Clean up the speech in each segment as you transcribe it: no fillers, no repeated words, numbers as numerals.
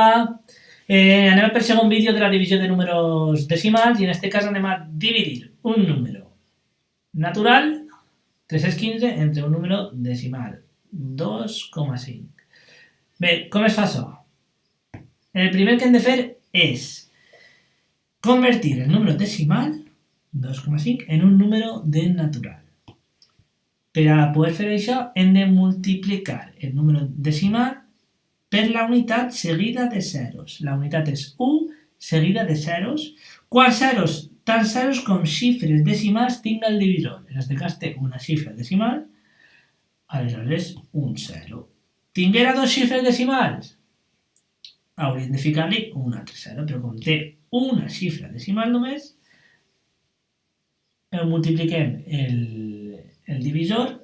Anem per segon vídeo de la divisió de números decimals i en aquest cas anem a dividir un número natural, 315, entre un número decimal, 2,5. Bé, com es fa això? El primer que hem de fer és convertir el número decimal, 2,5, en un número de natural. Per a poder fer això hem de multiplicar el número decimal per la unitat seguida de zeros. La unitat és 1 seguida de zeros. Quants zeros? Tant zeros com xifres decimals tinga el divisor. En aquest cas té una xifra decimal, aleshores és un 0. Tinguera dos xifres decimals, hauríem de ficar-li un altre 0, però com té una xifra decimal només, multipliquem el divisor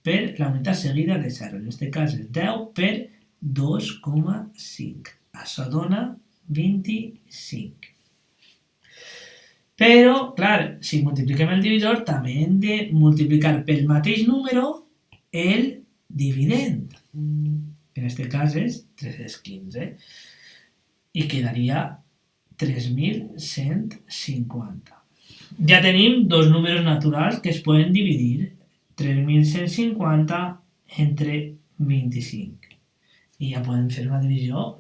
per la unitat seguida de 0. En aquest cas és 10 per 2,5. Això dona 25. Però, clar, si multipliquem el divisor, també hem de multiplicar pel mateix número el dividend. En aquest cas és 315. I quedaria 3.150. Ja tenim dos números naturals que es poden dividir. 3.150 entre 25. I ja podem fer una divisió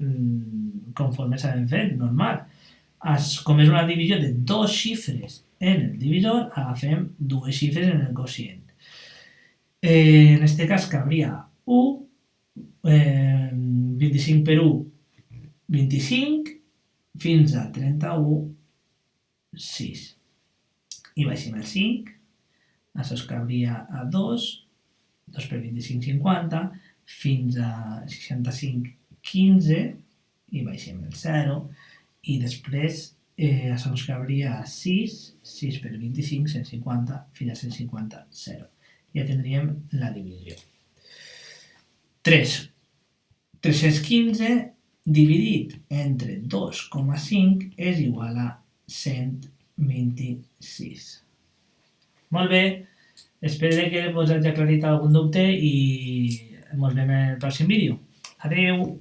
conforme s'ha fet, normal. Com és una divisió de dos xifres en el divisor, agafem dues xifres en el quocient. En aquest cas cabria 1, 25 per 1, 25, fins a 31, 6. I baixem el 5, això es cabria a 2, 2 per 25, 50, fins a 65, 15, i baixem el 0, i després això ens cabria a 6, 6 per 25, 150, fins a 150, 0. Ja tindríem la divisió. 315 dividit entre 2,5 és igual a 126. Molt bé, espero que us hagi aclarit algun dubte i ens veiem en el pròxim vídeo. Adeu!